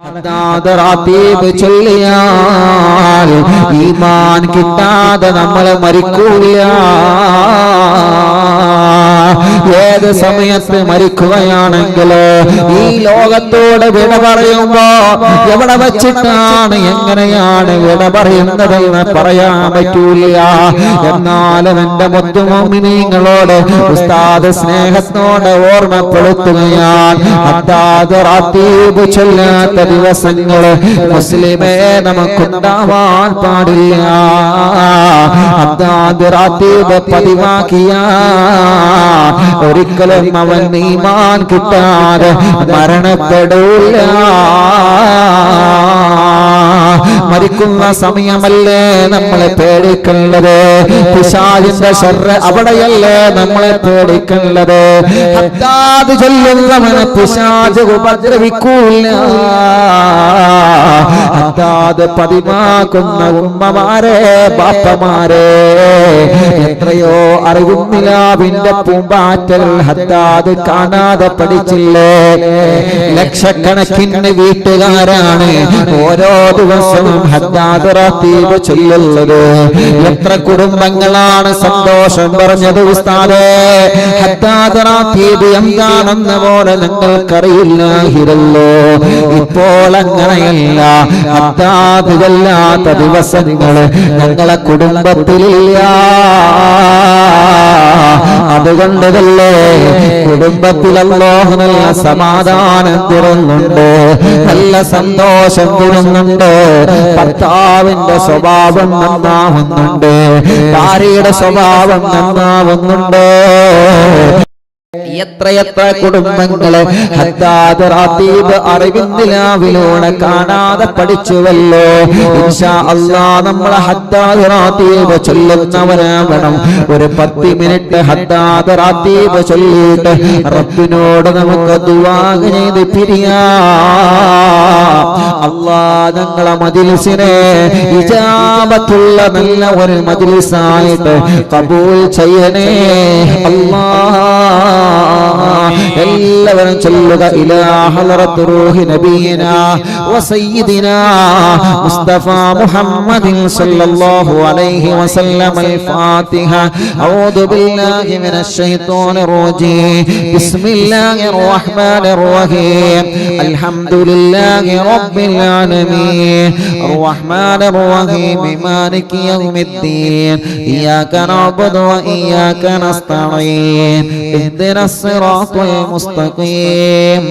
റാത്തീബ് ചൊല്ലിയാൽ ഈമാൻ കിട്ടാതെ നമ്മൾ മരിക്കൂല. ഏത് സമയത്ത് മരിക്കുകയാണെങ്കിലോ ഈ ലോകത്തോട് വിട പറയുമ്പോ എവിടെ വച്ചിട്ടാണ് എങ്ങനെയാണ് വിട പറയുന്നതെന്ന് പറയാൻ പറ്റൂല. എന്നാലും എന്റെ മുത്തുമോമിനീങ്ങളോട് ഉസ്താദ് സ്നേഹത്തോടെ ഓർമ്മപ്പെടുത്തുകയാണ്, ഹദ്ദാദ് റാത്തീബ് ചൊല്ലാത്ത ദിവസങ്ങള് മുസ്ലിമേ നമുക്കുണ്ടാവാൻ പാടില്ല. ഹദ്ദാദ് റാത്തീബ് പതിവാക്കിയ ഒരിക്കലും അവൻ ഈമാൻ കിട്ടാതെ മരണപ്പെടൂല. മരിക്കുന്ന സമയമല്ലേ നമ്മളെ പേടിക്കേണ്ടത്, പിശാചിന്റെ ശർറ് അവിടെയല്ലേ നമ്മളെ പേടിക്കേണ്ടത്. ഹദ്ദാദ് ചൊല്ലുന്നവനെ പിശാച് ഉപദ്രവിക്കൂല. ഹദ്ദാദ് പതിവാക്കുന്ന ഉമ്മമാരെ ബാപ്പമാരെ, എത്രയോ അറിവുന്നിലാവിന്റെ പൂമ്പാറ്റൽ ഹദ്ദാദ് കാണാതെ പഠിച്ചില്ലേ. ലക്ഷക്കണക്കിന് വീട്ടുകാരാണ് ഓരോ ദിവസവും ഹദ്ദാദ് റാത്തീബ് ചൊല്ലുന്നത്. എത്ര കുടുംബങ്ങളാണ് സന്തോഷം പറഞ്ഞത് ഉസ്താദേ, ഹദ്ദാദ് റാത്തീബ് എന്താണെന്ന് പോലെ ഞങ്ങൾക്കറിയില്ലായിരുന്നല്ലോ. ഇപ്പോൾ അങ്ങനെയല്ല, ഹദ്ദാദ് ചൊല്ലാത്ത ദിവസങ്ങള് ഞങ്ങളെ കുടുംബത്തിലില്ല. അതുകൊണ്ടല്ലേ കുടുംബത്തിൽ അല്ലാഹു നല്ല സമാധാനം തരുന്നുണ്ട്, നല്ല സന്തോഷം തരുന്നുണ്ട്. ഭർത്താവിന്റെ സ്വഭാവം നന്നാവുന്നുണ്ട്, ഭാര്യയുടെ സ്വഭാവം നന്നാവുന്നുണ്ട്. എത്രയെത്ര കുടുംബങ്ങളെ ഹദ്ദാദ് റാത്തീബ് അറിവിന്ദിലാവിലൂടെ കാണാതെ പഠിച്ചുവല്ലോ. ഇൻഷാ അല്ലാഹ് നമ്മളെ ഹദ്ദാദ് റാത്തീബ് ചൊല്ലുന്നവരാവണം. ഒരു 10 മിനിറ്റ് ഹദ്ദാദ് റാത്തീബ് ചൊല്ലിയിട്ട് റബ്ബിനോട് നമുക്ക് ദുആ ചെയ്ത് പിരിയാം. അല്ലാഹ് ഞങ്ങളെ മജ്‌ലിസിനെ ഇജാബത്തുള്ള നല്ല ഒരു മജ്‌ലിസായിട്ട് ഖബൂൽ ചെയ്യണേ അല്ലാഹ്. എല്ലാവരും ചൊല്ലുക, ഇലാ ഹളറത്ത് റൂഹി നബിയിനാ വസയ്യിദിനാ മുസ്തഫ മുഹമ്മദിൻ സല്ലല്ലാഹു അലൈഹി വസല്ലം. അൽ ഫാത്തിഹ. അഊദു ബില്ലാഹി മിനശ് ശൈത്വാനിർ റജീം. ബിസ്മില്ലാഹിർ റഹ്മാനിർ റഹീം. അൽഹംദുലില്ലാഹി റബ്ബിൽ ആലമീൻ. അർറഹ്മാനിർ റഹീം. മാലികി യൗമിദ്ദീൻ. ഇയ്യാക നഅ്ബുദു വ ഇയ്യാക നസ്തഈൻ. اهدنا الصراط المستقيم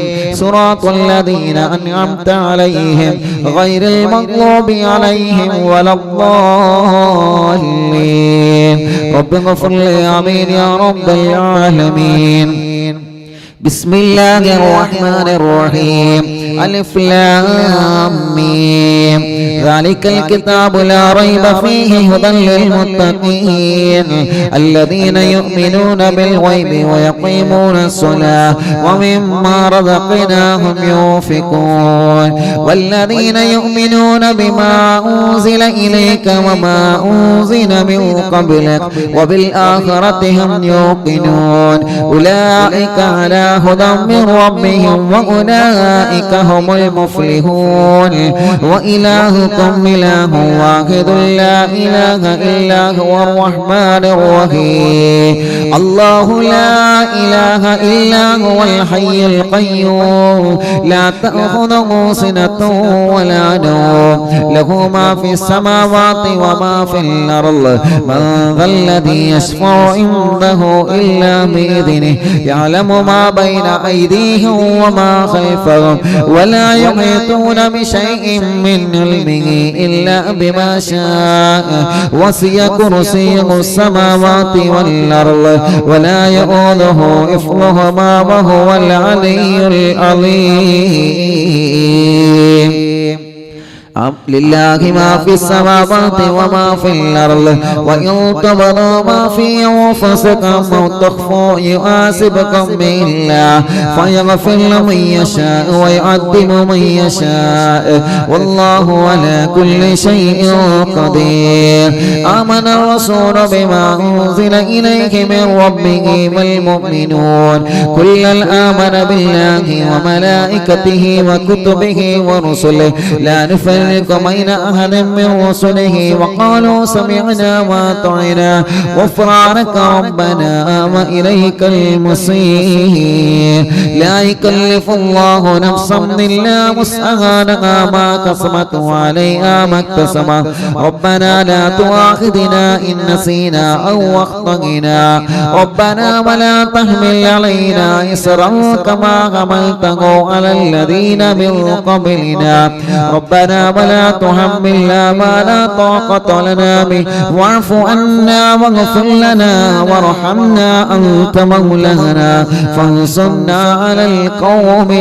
صراط الذين أنعمت عليهم غير المغضوب عليهم ولا الضالين. رب اغفر لي آمين يا رب العالمين. بسم الله الرحمن الرحيم. ألف لام ميم. ذلك الكتاب لا ريب فيه هدى للمتقين الذين يؤمنون بالغيب ويقيمون الصلاة ومما رزقناهم ينفقون والذين يؤمنون بما أنزل إليك وما أنزل من قبلك وبالآخرة هم يوقنون أولئك على هدى من ربهم وأولئك هم المفلحون. وإلهكم إله واحد لا إله إلا هو الرحمن الرحيم. الله لا إله إلا هو الحي القيوم لا تأخذه سنة ولا نوم له ما في السماوات وما في الأرض من ذا الذي يشفع عنده إلا بإذنه يعلم ما بين أيديهم وما خلفهم ولا يحيطون بشيء من علمه إلا بما شاء وسع كرسيه السماوات والأرض ولا يؤوده حفظهما وهو العلي العظيم. لله ما في السماوات وما في الأرض وإن تبدوا ما في أنفسكم أو تخفوا يحاسبكم به الله فيغفر لمن يشاء ويعذب من يشاء والله على كل شيء قدير. آمن الرسول بما أنزل إليه من ربه والمؤمنون كلا آمن بالله وملائكته وكتبه ورسله لا نفرق بين أحد من رسله وقالوا سمعنا وأطعنا غفرانك ربنا وإليك المصير. لا يكلف الله نفسا إلا وسعها لها ما كسبت وعليها ما اكتسبت ربنا لا تؤاخذنا إن نسينا أو أخطأنا ربنا ولا تحمل علينا إصرا كما حملته على الذين من قبلنا ربنا ولا تحملنا ما لا طاقة لنا به واعف عنا واغفر لنا وارحمنا أنت مولانا فانصرنا على القوم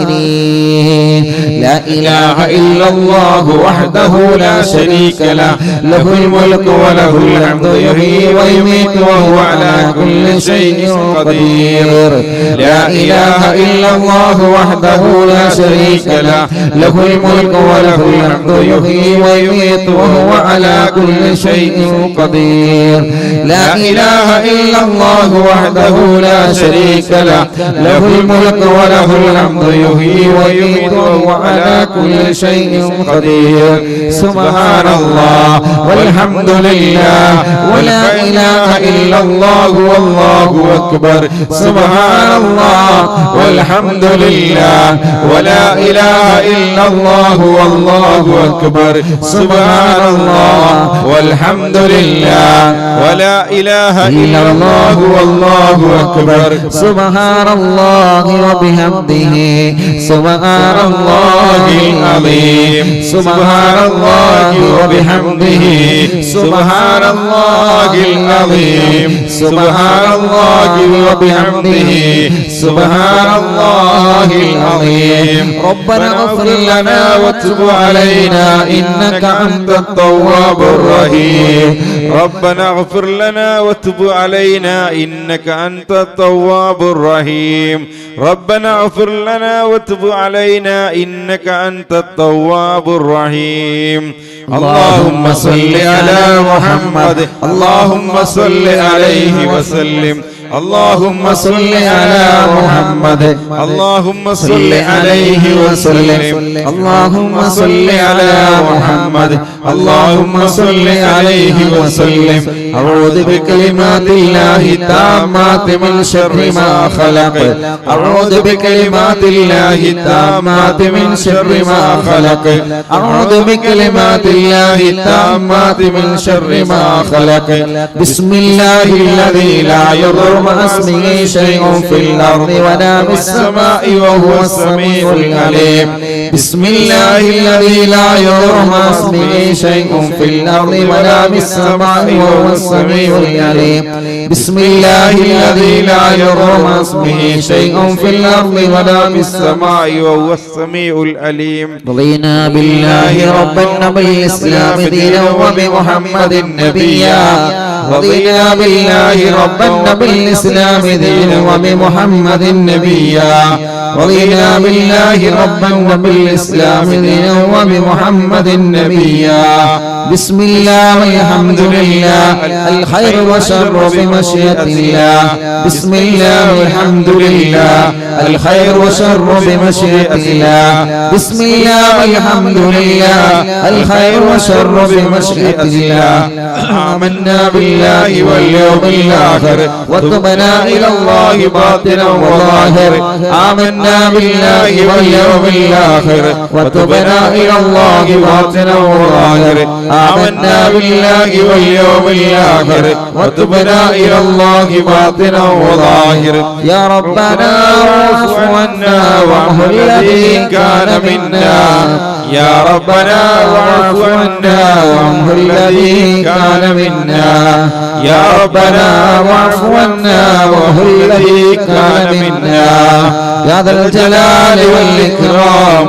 الكافرين. لا إله إلا الله وحده لا شريك له له الملك وله الحمد يحيي ويميت وهو على كل شيء قدير. لا إله إلا الله وحده لا شريك له له الملك وله الحمد يحيي ويميت وهو على كل شيء قدير. لا إله إلا الله وحده لا شريك له له الملك وله الحمد يحيي ويميت وهو على كل شيء قدير. سبحان الله والحمد لله ولا إله إلا الله والله أكبر. سبحان الله والحمد لله ولا إله إلا الله والله أكبر. سبحان الله والحمد لله ولا إله إلا الله والله أكبر. سبحان الله وبحمده سبحان الله العظيم. سبحان الله وبحمده سبحان الله العظيم. سبحان الله وبحمده سبحان الله العظيم. ربنا اغفر لنا وتب علينا إنك أنت التواب الرحيم. ربنا اغفر لنا وتب علينا إنك أنت التواب الرحيم. ربنا اغفر لنا وتب علينا إنك أنت التواب الرحيم. اللهم صل على محمد اللهم صل عليه وسلم. اللهم صل على محمد اللهم صل عليه وسلم. اللهم صل على محمد اللهم صل عليه وسلم. أعوذ بكلمات الله التامات من شر ما خلق. أعوذ بكلمات الله التامات من شر ما خلق. أعوذ بكلمات الله التامات من شر ما خلق. بسم الله الذي لا يضر مع اسمه شيء في الأرض ولا في السماء وهو السميع العليم. بسم الله الذي لا يضر مع اسمه شيء في الأرض ولا في السماء وهو السميع العليم. بسم الله الذي لا يضر مع اسمه شيء في الأرض ولا في السماء وهو السميع العليم. رضينا بالله ربا وبالإسلام دينا وبمحمد نبيا. رضينا بالله ربا وبالإسلام دينا وبمحمد نبيا. رضينا بالله ربا وبالإسلام دينا وبمحمد نبيا. بسم الله والحمد لله الخير وشر بمشيئة الله. بسم الله والحمد لله الخير وشر بمشيئة الله. بسم الله والحمد لله الخير وشر بمشيئة الله. آمنا بالله واليوم الآخر وتبنا إلى الله باطنا وظاهر. آمنا بالله واليوم الآخر وتبنا إلى الله باطنا وظاهر. آمنا بالله واليوم الآخر وتبنا إلى الله باطنا وظاهر. يا ربنا واعف عنا وعنه الذي كان منا. يا ربنا واعف عنا وعنه الذي كان منا. يا ربنا واعف عنا وعنه الذي كان منا. يا ذا الجلال والإكرام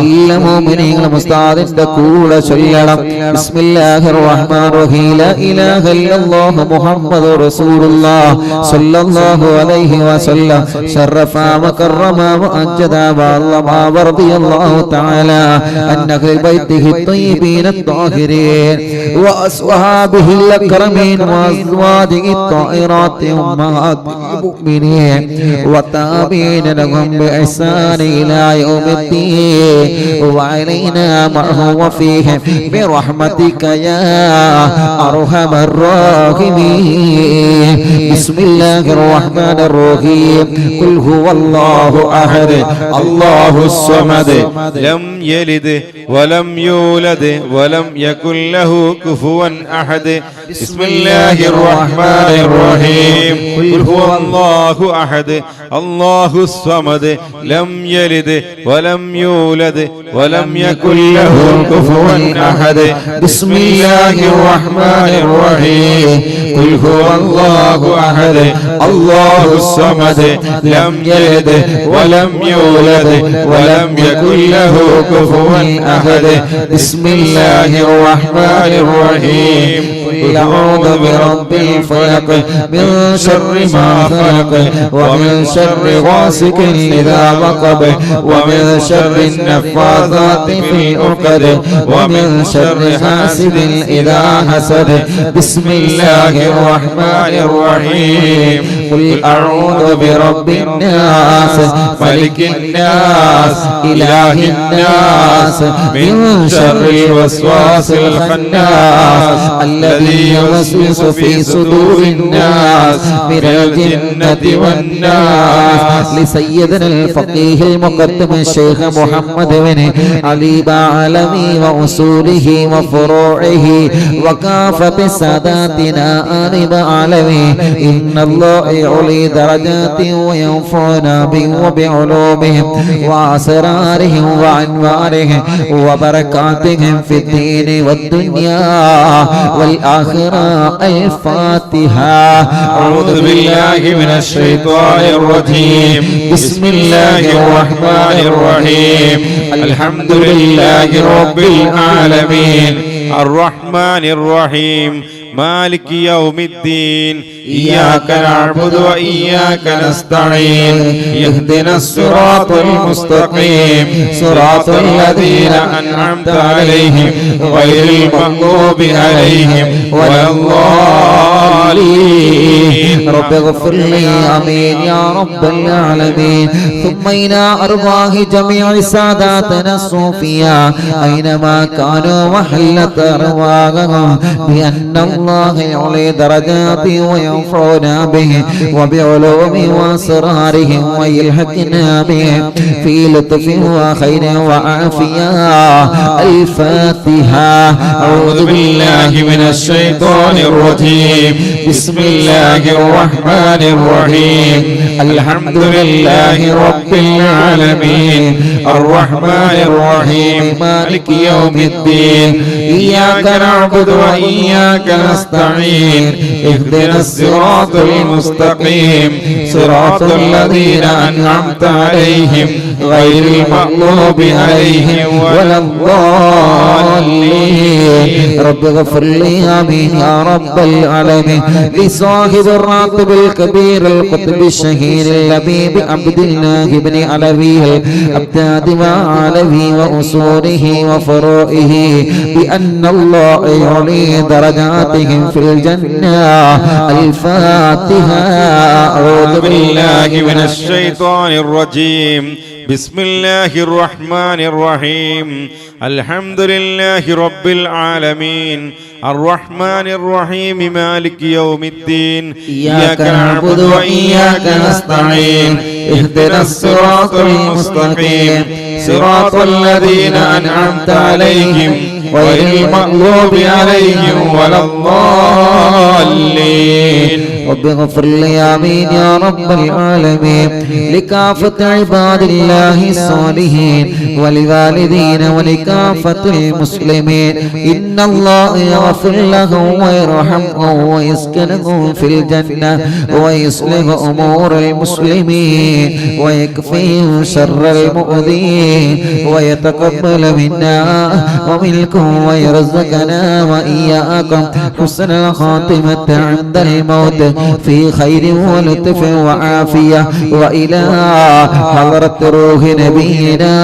എല്ലാ മുഅ്മിനീങ്ങളും ഉസ്താദിന്റെ കൂടെ ചൊല്ലണം. ബിസ്മില്ലാഹിർ റഹ്മാനിർ റഹീം. ലാ ഇലാഹ ഇല്ലല്ലാഹു മുഹമ്മദുർ റസൂലുള്ളാഹ് സ്വല്ലല്ലാഹു അലൈഹി വസല്ലം ശറഫ വകറമ വഅജ്ജദ വഅല്ലമ വറദിയല്ലാഹു തആല അൻ അഹ്ലി ബൈത്തിഹി الطيبين الطاهرين وأصحابه الأكرمين وأزواجه الطاهرات أمهات المؤمنين والتابعين لهم بإحسان إلى يوم الدين وعلينا معهم وفيهم برحمتك يا أرحم الراحمين. بسم الله الرحمن الرحيم. قل هو الله أحد الله الصمد لم يلد ولم يولد ولم يكن له كفوا أحد. بسم الله الرحمن الرحيم. قل هو الله أحد الله الصمد لم يلد ولم يولد ولم يكن له كفوا أحد. بسم الله الرحمن الرحيم. قل هو الله أحد الله الصمد لم يلد ولم يولد ولم يكن له كفوا أحد. بسم الله الرحمن الرحيم. قل أعوذ برب الفلق من شر ما خلق ومن شر غاسق إذا وقب ومن شر النفاثات في العقد ومن شر حاسد إذا حسد. بسم الله الرحمن الرحيم. قل أعوذ برب الناس ملك الناس إله الناس من شر الوسواس الخناس الذي يوسوس في صدور الناس من الجنة والناس. لسيدنا الفقيه المقدم الشيخ محمد بن علي بعلمي وأصوله وفروعه وكافة ساداتنا آل بعلمي. إن الله يعلي درجات وينفعنا بهم وبعلومهم وأسرارهم وأنوارهم وبركاتهم في الدين والدنيا والآخرة. الفاتحة. أعوذ بالله من الشيطان الرجيم. بسم الله الرحمن الرحيم. الحمد لله رب العالمين الرحمن الرحيم مالك يوم الدين إياك نعبد وإياك نستعين اهدنا الصراط المستقيم صراط الذين أنعمت عليهم غير المغضوب عليهم ولا الضالين. رب اغفر لي آمين يا رب العالمين. ثم إلى أرواح جميع ساداتنا الصوفياء أينما كانوا وحلت أرواحهم بأن الله يعلي درجات وينفعنا به وبعلوم وأسرارهم ويلحقنا به في لطف وخير وعافية. الفاتحة. أعوذ بالله من الشيطان الرجيم. بسم الله الرحمن الرحيم. الحمد لله رب العالمين الرحمن الرحيم مالك يوم الدين إياك نعبد وإياك نستعين اهدنا الصراط المستقيم صراط الذين أنعمت عليهم غير المغضوب عليهم ولا الضالين. رب اغفر لي آمين يا رب العالمين. لصاحب الراتب الكبير القطب الشهير اللبيب عبد الله بن علوي الأبداد وعلوي وأصوله وفروعه بأن الله يعلي درجاتهم في الجنة. الفاتحة. أعوذ بالله من الشيطان الرجيم. بسم الله الرحمن الرحيم. الحمد لله رب العالمين الرحمن الرحيم مالك يوم الدين إياك نعبد وإياك نستعين اهدنا الصراط المستقيم صراط الذين أنعمت عليهم غير المغضوب عليهم ولا الضالين. رب اغفر لي آمين يا رب العالمين لكافة عباد الله الصالحين ولوالدين ولكافة المسلمين إن الله يغفر لهم ويرحمهم ويسكنهم في الجنة ويصلح أمور المسلمين ويكفيهم شر المؤذين ويتقبل منا ومنكم ويرزقنا وإياكم حسن الخاتمة عند الموت في خير ولطف وعافية وإلى حضرة روح نبينا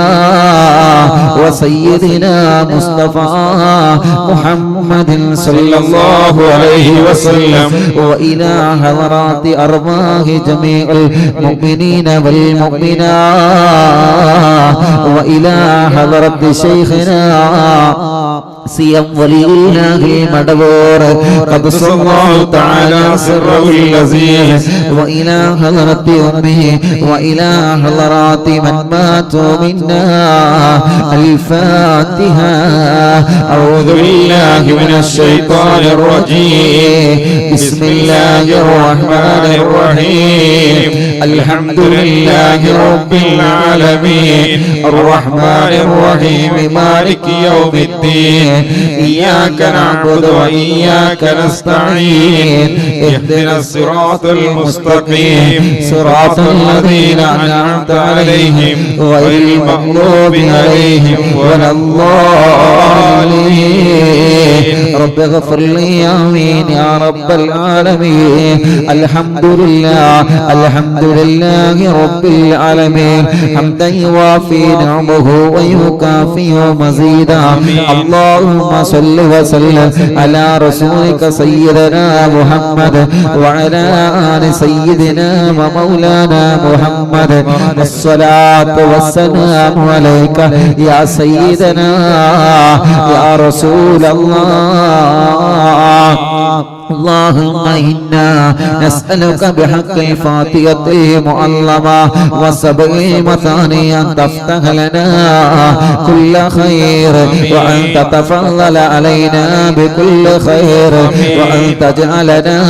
وسيدنا مصطفى محمد صلى الله عليه وسلم وإلى حضرات أرواح جميع المؤمنين والمؤمنات وإلى حضرة شيخنا سيم ولي الله المدبور قدس الله تعالى سره العزيز وإلى حضرة أمه وإلى حضرات من ماتوا منا الفاتحة أعوذ بالله من الشيطان الرجيم بسم الله الرحمن الرحيم الحمد لله رب العالمين الرحمن الرحيم مالك يوم الدين إياك نعبد وإياك نستعين اهدنا الصراط المستقيم صراط الذين أنعمت عليهم غير المغضوب عليهم ولا الضالين رب اغفر لي آمين يا رب العالمين الحمد لله رب العالمين حمدا يوافي نعمه ويكافئ مزيدا اللهم صل وسلم على رسولك سيدنا محمد وعلى آل سيدنا ومولانا محمد الصلاة والسلام عليك يا سيدنا يا رسول الله اللهم إنا نسألك بحق الفاتحة المعلمة وسبع المثاني أن تفتح لنا كل خير وأن تتفضل علينا بكل خير وأن تجعلنا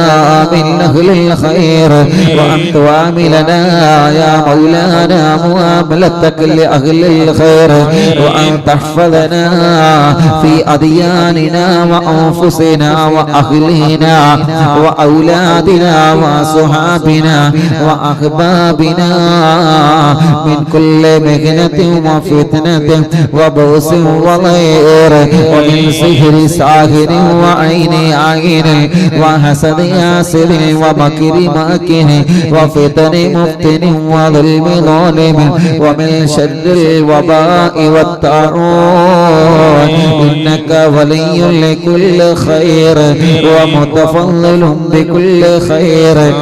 من أهل الخير وأن تعاملنا يا مولانا معاملتك لأهل الخير وأن تحفظنا في أدياننا وأنفسنا وأهلنا وأولادنا وصحابنا وأحبابنا من كل مهنة وفتنة وبؤس وضير ومن سحر ساحر وعين عين وحسد حاسد ومكر ماكر وفتن مفتن وظلم ظالم ومن شر الوباء والطاعون إنك ولي لكل خير ومتفضل بكل خير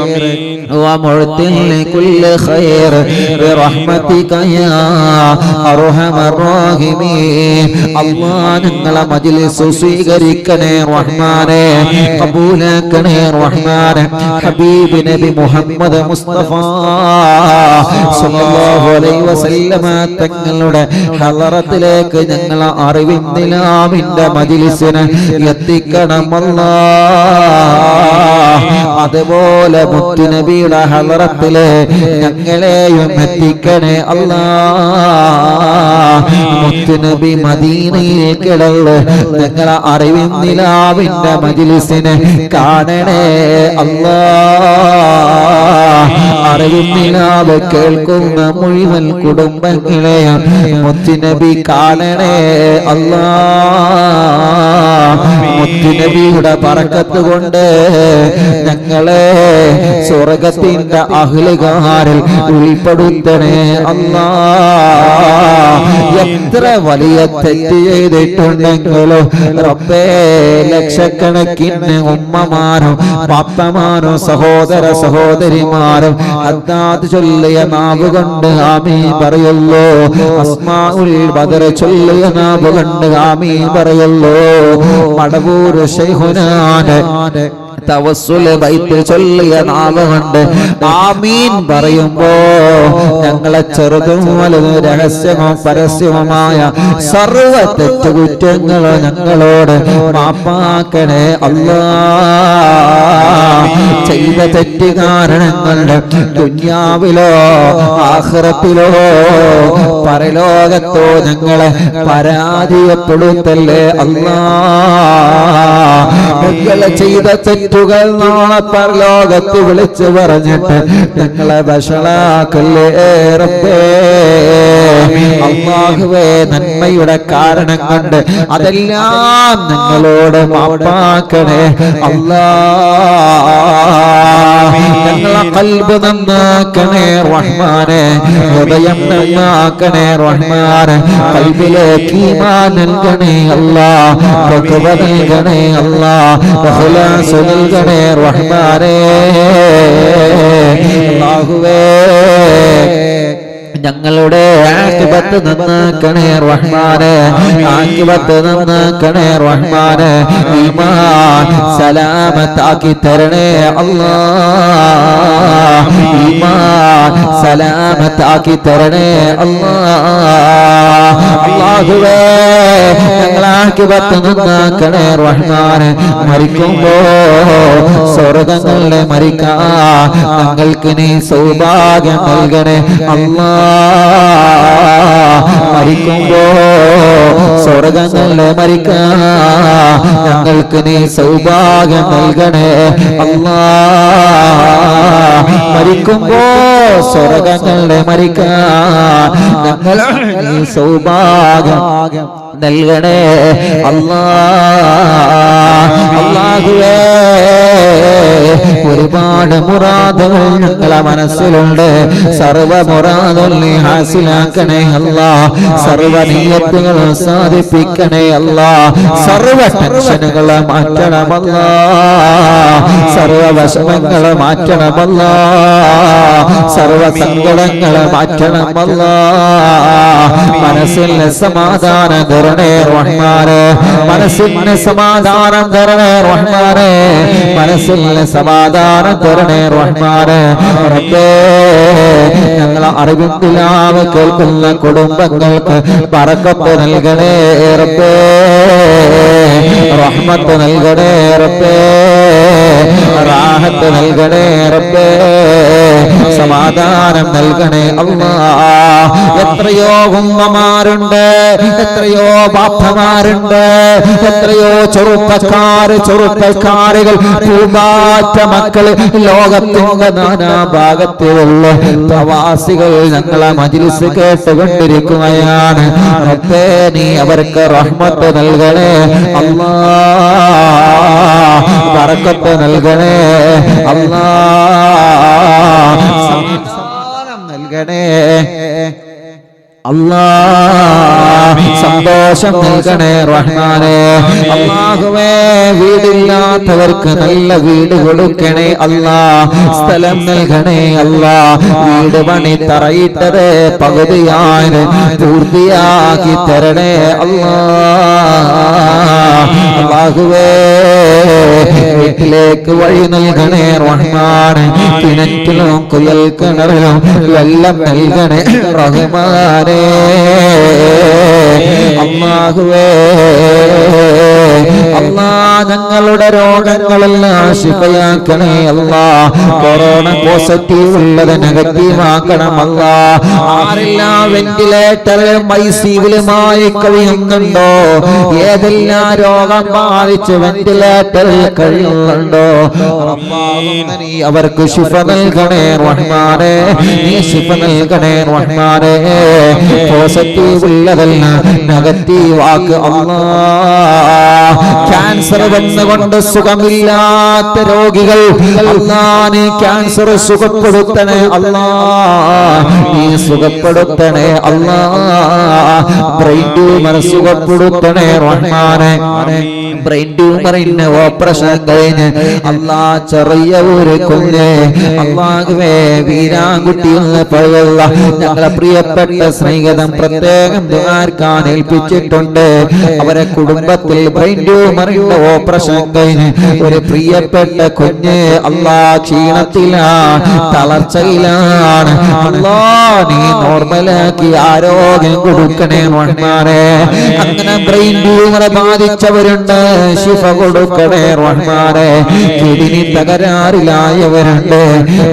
ومعطي لكل خير برحمتك يا أرحم الراحمين الله ഞങ്ങളെ മജ്‌ലിസ് സ്വീകരിക്കണേ റഹ്മാനേ ഖബൂലാക്കണേ റഹ്മാനേ ഹബീബ് നബി മുഹമ്മദ് മുസ്തഫ സല്ലല്ലാഹു അലൈഹി വസല്ലമ തങ്ങളുടെ ഹളറത്തിലേക്ക് ഞങ്ങളെ അറിവിൻ നിലാവിന്റെ മജ്‌ലിസിനെ എത്തിക്കണം അല്ലാഹ് അതുപോലെ മുത്തുനബിയുടെ ഹളറത്തിലെ ഞങ്ങളെയും എത്തിക്കണേ അല്ലാഹ് മുത്തുനബി മദീനയിൽ കിടന്ന് ഞങ്ങളെ അറിവിൻ നിലാവിന്റെ മജ്‌ലിസിനെ കാണണേ അല്ലാഹ് അറിവിൻ നിലാവ് കേൾക്കുന്ന മുഴുവൻ കുടുംബങ്ങളെയും മുത്തുനബി കാണണേ അല്ലാഹ് മുത്തുനബിയുടെ ബറക്കത്ത് കൊണ്ട് ഞങ്ങളെ സ്വർഗ്ഗത്തിന്റെ അഹ്ലുകാരിൽ ഉൾപ്പെടുത്തണേ അല്ലാഹ് എത്ര വലിയ തെറ്റ് ചെയ്തിട്ടുണ്ടെങ്കിലോ റബ്ബേ ലക്ഷക്കണക്കിന് ഉമ്മമാരും പാപ്പമാരും സഹോദര സഹോദരിമാരും അദ്ദാദ് ചൊല്ലിയ നാവ് കൊണ്ട് ആമീൻ പറയുള്ളൂ അസ്മാഉൽ ബദർ ചൊല്ലിയ നാവ് കൊണ്ട് ആമീൻ പറയുള്ളൂ മടവൂർ ശൈഖുനാനെ തവസ്സുല് ബൈത്ത് ചൊല്ലിയ നാവുകൊണ്ട് ആമീൻ പറയുമ്പോ ഞങ്ങളെ ചെറുതും വലുതും രഹസ്യമോ പരസ്യവുമായ സർവ തെറ്റുകുറ്റങ്ങളോ ഞങ്ങളോട് മാപ്പാക്കണേ അല്ലാ. ചെയ്ത തെറ്റ് കാരണങ്ങളുടെ ദുനിയാവിലോ ആഖിറത്തിലോ പരലോകത്തോ ഞങ്ങളെ പരാജയപ്പെടുത്തല്ലേ അല്ലാ. ഞങ്ങളെ ചെയ്ത തെറ്റുകൾ നാളെ പരലോകത്ത് വിളിച്ചു പറഞ്ഞിട്ട് ഞങ്ങളെ വഷളാക്കല്ലേ റബ്ബേ. അല്ലാഹുവേ, നന്മയുടെ കാരണം കൊണ്ട് അതെല്ലാം ഞങ്ങളോട് മാപ്പാക്കണേ അല്ലാ. ഞങ്ങളെ ഖൽബ് നന്നാക്കണേ റഹ്മാനെ, ഹൃദയം നന്നാക്കണേ റഹ്മാനെ, ഖൽബിലേക്ക് ഈമാൻ നൽകണേ അല്ലാ, തഖ്വ നൽകണേ അല്ലാ, ഇഖ്ലാസ് നൽകണേ റഹ്മാനെ. അല്ലാഹുവേ, ഞങ്ങളുടെ ആഖിബത്ത് നന്നാക്കണേ റഹ്മാനെ, ആഖിബത്ത് നന്നാക്കണേ റഹ്മാനെ. ഈമാൻ സലാമത്താക്കി തരണേ അല്ലാ, ഈമാൻ സലാമത്താക്കി തരണേ അല്ലാ. അല്ലാഹുവേ, ഞങ്ങളെ ആഖിബത്ത് നന്നാക്കണേ റഹ്മാനെ. മരിക്കുമ്പോ സ്വർഗ്ഗങ്ങളിലെ മരിക്കാൻ ഞങ്ങൾക്ക് നീ സൗഭാഗ്യം നൽകണേ അല്ലാ. മരിക്കുമ്പോ സ്വർഗ്ഗങ്ങളിലെ മരിക്കാൻ ഞങ്ങൾക്ക് നീ സൗഭാഗ്യം നൽകണേ അല്ലാ. മരിക്കുമ്പോ സ്വർഗ്ഗങ്ങളിലെ മരിക്കാൻ ഞങ്ങൾ നീ സൗഭാഗ്യം നൽകണേ അല്ലാ. അല്ലാഹുവേ, ഒരുപാട് മുറാദുകൾ ഞങ്ങളെ മനസ്സിലുണ്ട്. സർവ മുറാദും നീ ഹാസിലാക്കണേ അല്ലാ. സർവ നിയ്യത്തുകൾ സാധിപ്പിക്കണേ അല്ലാ. സർവ ടെൻഷനുകളെ മാറ്റണമല്ലാ, സർവ വിഷമങ്ങളെ മാറ്റണമല്ലാ, സർവ സങ്കടങ്ങളെ മാറ്റണമല്ലാ. മനസ്സിന് സമാധാനം തരണേ റഹ്മാനെ, മനസ്സിന് സമാധാനം തരണേ റഹ്മാനെ, മനസ്സിന് സമാധാനം തരണേ റഹ്മാനെ. റബ്ബേ, ഞങ്ങളെ അറിവിൻ തിലാവ് കേൾക്കുന്ന കുടുംബങ്ങൾക്ക് ബറക്കത്ത് നൽകണേ റബ്ബേ, റഹ്മത്ത് നൽകണേ റബ്ബേ, റാഹത്ത് നൽകണേ റബ്ബേ, സമാധാനം നൽകണേ അല്ലാ. എത്രയോ ഉമ്മമാരുണ്ട്, എത്രയോ ബാപ്പമാരുണ്ട്, എത്രയോ ചെറുപ്പക്കാരികൾ, പൂമ്പാറ്റ മക്കള് ലോകത്തിന്റെ നാനാഭാഗത്തിലുള്ള പ്രവാസികൾ ഞങ്ങളെ മജ്‌ലിസ് കേട്ടുകൊണ്ടിരിക്കുകയാണ്. റബ്ബേ, നീ അവർക്ക് റഹ്മത്ത് നൽകണേ അല്ലാ, ബറക്കത്ത് നൽകണേ അല്ലാ, സമാധാനം നൽകണേ അല്ലാ, സന്തോഷം നൽകണേ റഹ്മാനെ. അല്ലാഹുവേ, വീടില്ലാത്തവർക്ക് നല്ല വീട് കൊടുക്കണേ അല്ലാ, സ്ഥലം നൽകണേ അല്ലാ. വീട് പണി തറയിട്ടത് പകുതിയായത് പൂർത്തിയാക്കി തരണേ അല്ലാ. അല്ലാഹുവേ, വീട്ടിലേക്ക് വഴി നൽകണേ റഹ്മാനെ. കിണറ്റിലും കുയൽ കിണറിലും വെള്ളം നൽകണേ റഹ്മാനെ. അല്ലാഹുവേ, അല്ലാ, ഞങ്ങളുടെ രോഗങ്ങളെല്ലാം ശിഫയാക്കണേ അല്ലാ. കൊറോണ പോസിറ്റീവ് ഉള്ളത് നെഗറ്റീവ് ആക്കണം അല്ലാ. ആരെല്ലാം വെന്റിലേറ്ററിലും ഐസിയുമായി കഴിയുന്നുണ്ടോ, ഏതെല്ലാം രോഗം ബാധിച്ച് വെന്റിലേറ്ററിൽ കഴിയുന്നുണ്ടോ, നീ അവർക്ക് ശിഫ നൽകണേ റഹ്മാനെ, നീ ശിഫ നൽകണേ റഹ്മാനെ. പോസിറ്റീവ് ഉള്ളതല്ല നെഗറ്റീവ് ആക്ക് അല്ലാ. ക്യാൻസർ വന്നുകൊണ്ട് സുഖമില്ലാത്ത രോഗികൾ അല്ലാ, നീ ക്യാൻസർ സുഖപ്പെടുത്തണേ അല്ലാ, നീ സുഖപ്പെടുത്തണേ അല്ലാ. ബ്രെയിൻ ട്യൂമർ സുഖപ്പെടുത്തണേ റഹ്മാനെ. ബ്രെയിൻ ട്യൂമറിന് ഓപ്പറേഷൻ കഴിഞ്ഞ് അല്ലാ ചെറിയ ഒരു കുഞ്ഞ് അല്ലാഹുവേ വീരാൻകുട്ടി എന്ന് പറയുന്ന ഞങ്ങളെ പ്രിയപ്പെട്ട സ്നേഹിതം പ്രത്യേകം ദുആർക്കാൻ ഏൽപ്പിച്ചിട്ടുണ്ട്. അവരെ കുടുംബത്തിൽ ബ്രെയിൻ ട്യൂമറിന്റെ ഓപ്പറേഷൻ കഴിഞ്ഞ് ഒരു പ്രിയപ്പെട്ട കുഞ്ഞ് അല്ലാ ക്ഷീണത്തിലാണ്, തളർച്ചയിലാണ്. അല്ലാ നീ നോർമലാക്കി ആരോഗ്യം കൊടുക്കണേ റഹ്മാനേ. അങ്ങനെ ബ്രെയിൻ ട്യൂമർ ബാധിച്ചവരുണ്ട്, ശിഫ കൊടുക്കണേ റഹ്മാനേ. കിഡ്നി തകരാറിലായവരുണ്ട്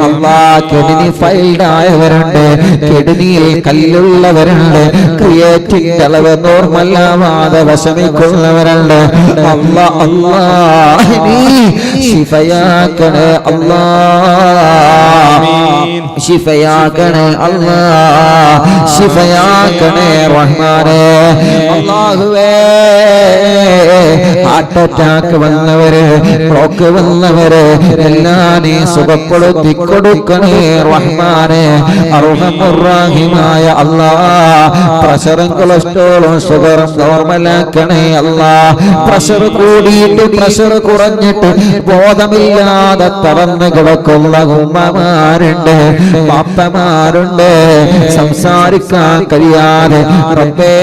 അല്ലാ, കിഡ്നി ഫെയിൽഡ് ആയവരുണ്ട്, കിഡ്നിയിൽ കല്ലുള്ളവരുണ്ട്, ക്രിയേറ്റിന്റെ അളവ് നോർമലാവാതെ വിഷമിക്കുന്നവരുണ്ട്. അല്ലാ അല്ലാ നീ ശിഫയാക്കണേ അല്ലാ, ശിഫയാക്കണേ അല്ലാ, ശിഫയാക്കണേ റഹ്മാനേ. അല്ലാഹുവേ ഹാർട്ട് അറ്റാക്ക് വന്നവര്, ബ്ലോക്ക് വന്നവര് എല്ലാം നീ സുഖപ്പെടുത്തി കൊടുക്കണേ റഹ്മാനേ. അർഹമുർറഹീമായ അല്ലാ, പ്രഷറും കൊളസ്ട്രോളും ഷുഗറും നോർമലാക്കണേ അല്ലാ. പ്രഷർ കൂടിയിട്ട് പ്രഷർ കുറഞ്ഞിട്ട് ബോധമില്ലാതെ തളർന്ന് കിടക്കുന്ന ഉമ്മമാരുണ്ട്, പാപ്പമാരുണ്ട്, സംസാരിക്കാൻ കഴിയാതെ റബ്ബേ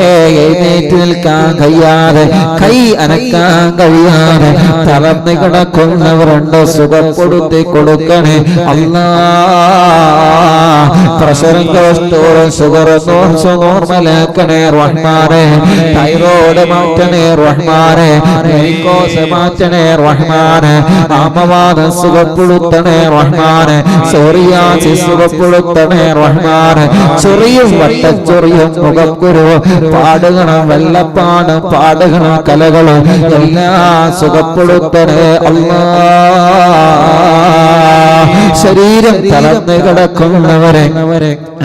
എഴുന്നേറ്റ് നിൽക്കാൻ കഴിയാതെ കൈ അനക്കാൻ കഴിയാതെ തളർന്ന് കിടക്കുന്നവരുണ്ട്, സുഖപ്പെടുത്തി കൊടുക്കണേ അല്ലാ. പ്രഷറും കൊളസ്ട്രോളും ഷുഗറും നോർമലാക്കണേ റഹ്മാനേ. തൈറോയ്ഡ് മാറ്റണേ റഹ്മാനേ, വെരിക്കോസ് മാറ്റണേ റഹ്മാനേ, ആമവാദം സുഖപ്പെടുത്തണേ റഹ്മാനേ, സോറിയാസിസ് സുഖപ്പെടുത്തണേ റഹ്മാനേ. ചൊറിയും വട്ടച്ചൊറിയും മുഖക്കുരുവും പാടുകളും വെള്ളപ്പാടും പാടുകളും കലകളും എല്ലാം സുഖപ്പെടുത്തണേ അല്ലാ. ശരീരം തളർന്ന് കിടക്കുന്നവരെ,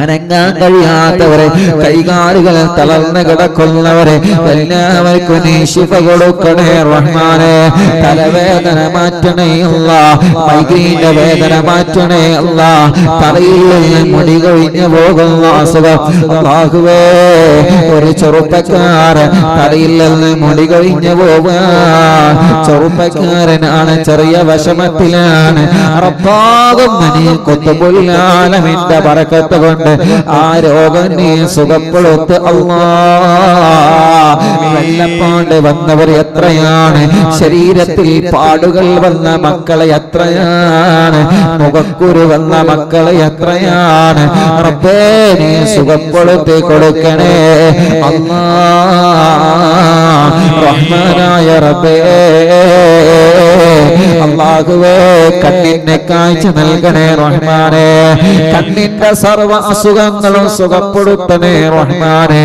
അനങ്ങാൻ കഴിയാത്തവരെ, കൈകാലുകൾ തളർന്ന് കിടക്കുന്നവരെ എല്ലാവർക്കും നീ ശിഫ കൊടുക്കണേ റഹ്മാനേ. തലവേദന മാറ്റണേ അല്ലാ, മൈഗ്രീന്റെ വേദന മാറ്റണേ അല്ലാ. തലയിൽ നിന്ന് മുടി കൊഴിഞ്ഞു പോകുന്ന അസുഖം അല്ലാഹുവേ, ഒരു ചെറുപ്പക്കാരൻ തലയിൽ നിന്ന് മുടി കൊഴിഞ്ഞു പോവാൻ ചെറുപ്പക്കാരനാണ്, ചെറിയ വിഷമത്തിലാണ്. റബ്ബാകും നീ ഖുത്ബുൽ-ആലമീന്റെ ബറക്കത്ത് കൊണ്ട് ആ രോഗം നീ സുഖപ്പെടുത്ത് അല്ലാ. വെള്ളപ്പാട് വന്നവർ എത്രയാണ്, ശരീരത്തിൽ പാടുകൾ വന്ന മക്കളെ എത്രയാണ്, മുഖക്കുരു വന്ന മക്കളെ എത്രയാണ്. റബ്ബേ നീ സുഖപ്പെടുത്തി കൊടുക്കണേ അല്ലാ. റഹ്മാനായ റബ്ബേ അല്ലാഹുവേ, കണ്ണിന്റെ കാഴ്ച നൽകണേ റഹ്മാനേ. കണ്ണിന്റെ സർവ്വ അസുഖങ്ങളും സുഖപ്പെടുത്തണേ റഹ്മാനേ.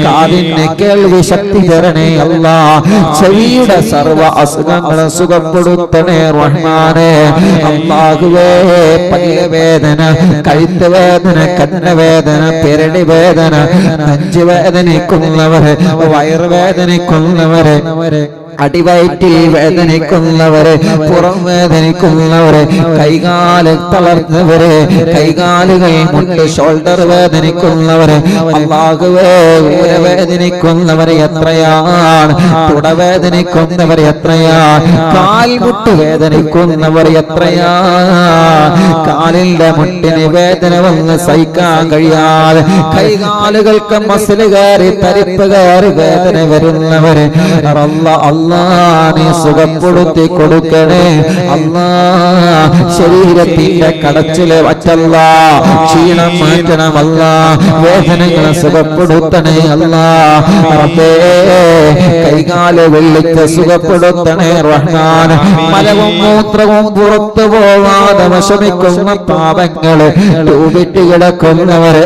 കാതിന് കേൾവി ശക്തി തരണേ അല്ലാ. ചെവിയുടെ സർവ്വ അസുഖങ്ങളും സുഖപ്പെടുത്തണേ റഹ്മാനേ. അല്ലാഹുവേ, പല്ല് വേദന, കഴുത്ത് വേദന, കണ്ണുവേദന, പെരടി വേദന, നെഞ്ച് വേദനിക്കുന്നവരെ, വയറുവേദനിക്കുന്നവരെ, അടിവയറ്റിൽ വേദനിക്കുന്നവരെ, പുറം വേദനിക്കുന്നവരെ, കൈകാല് തളർന്നവരെ, കൈകാലുകൾ മുട്ട് ഷോൾഡർ വേദനിക്കുന്നവരെ, അല്ലാഹുവേ വേദനിക്കുന്നവരെ എത്രയാണ്, തുടവേദനിക്കുന്നവരെ എത്രയാണ്, കാൽമുട്ട് വേദനിക്കുന്നവർ എത്രയാണ്. കാലിന്റെ മുട്ടിന് വേദന വന്ന് സഹിക്കാൻ കഴിയാതെ കൈകാലുകൾക്ക് മസിൽ കയറി തരിപ്പ് കയറി വേദന വരുന്നവരെ അല്ലാ നീ സുഖപ്പെടുത്തി കൊടുക്കണേ അല്ലാ. ശരീരത്തിന്റെ കടച്ചില് വറ്റല്ല, ക്ഷീണം മാറ്റണമല്ല, വേദനകളെ സുഖപ്പെടുത്തണേ അല്ലാ. റബ്ബേ, കൈകാല് വെള്ളിക്ക് സുഖപ്പെടുത്തണേ റഹ്മാൻ. മലവും മൂത്രവും പുറത്തു പോവാതെ വിഷമിക്കുന്ന പാപങ്ങള് തൂവിട്ട് കിടക്കുന്നവരെ,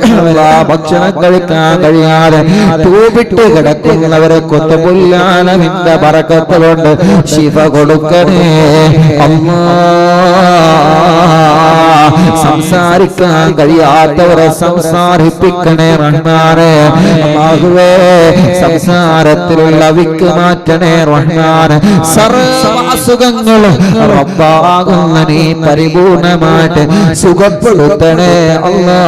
ഭക്ഷണം കഴിക്കാൻ കഴിയാതെ തൂവിട്ട് കിടക്കുന്നവരെ ഖുത്ബുൽ-ആലമീന്റെ ബറക്കത്ത് കൊണ്ട് ശിഫ കൊടുക്കണേ അല്ലാ. സംസാരിക്കാൻ കഴിയാത്തവരെ സംസാരിപ്പിക്കണേ റഹ്മാനേ. അല്ലാഹുവേ, സംസാരത്തിലുള്ള വിക്ക് മാറ്റണേ റഹ്മാനേ. സർവ്വ അസുഖങ്ങളും റബ്ബാകുന്ന നീ പരിപൂർണമായിട്ട് സുഖപ്പെടുത്തണേ അല്ലാ.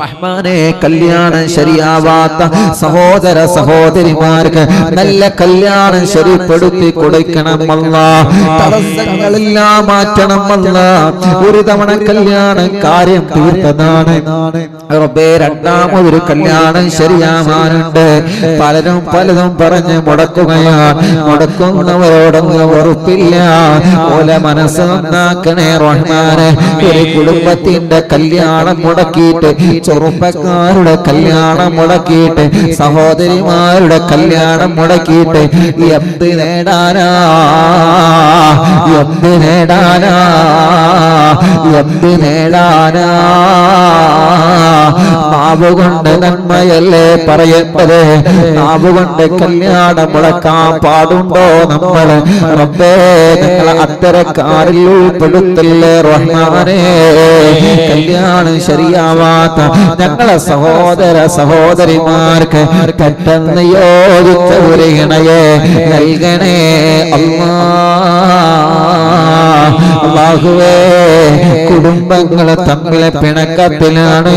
റഹ്മാനെ കല്യാണം ശരിയാവാത്ത സഹോദര സഹോദരിമാർക്ക് നല്ല കല്യാണം ശരിപ്പെടുത്തി കൊടുക്കണം അല്ലാഹ്. തടസ്സങ്ങളെല്ലാം മാറ്റണം അല്ലാഹ്. ഒരു തവണ കല്യാണം കാര്യം തീർത്തതാണ് റബ്ബേ, രണ്ടാമതൊരു കല്യാണം ശരിയാവാനുണ്ട്. പലരും പലതും പറഞ്ഞ് മുടക്കുകയാണ്. മുടക്കുന്നവരോടൊന്നും വെറുപ്പില്ല. ഓല മനസ്സ് നന്നാക്കണേ റഹ്മാനെ. ഒരു കുടുംബത്തിന്റെ കല്യാണം മുടക്കിയിട്ട്, ചെറുപ്പക്കാരുടെ കല്യാണം മുടക്കിയിട്ട്, സഹോദരിമാരുടെ കല്യാണം മുടക്കിയിട്ട് എന്ത് നേടാനാ, എന്ത് നേടാനാ, എന്ത് നേടാനാ? നാവുകൊണ്ട് നന്മയല്ലേ പറയേണ്ടത്? നാവുകൊണ്ട് കല്യാണം മുടക്കാൻ പാടുണ്ടോ നമ്മൾ? റബ്ബേ, ഞങ്ങൾ അത്തരക്കാരിൽ ഉൾപ്പെടുത്തല്ലേ റഹ്മാനേ. കല്യാണം ശരിയാവാത്ത ഞങ്ങളെ സഹോദര സഹോദരിമാർക്ക് പെട്ടെന്ന് യോജിച്ച ഒരു ഇണയെ നൽകണേ അല്ലാഹുവേ. കുടുംബങ്ങൾ തമ്മിലെ പിണക്കത്തിലാണ്,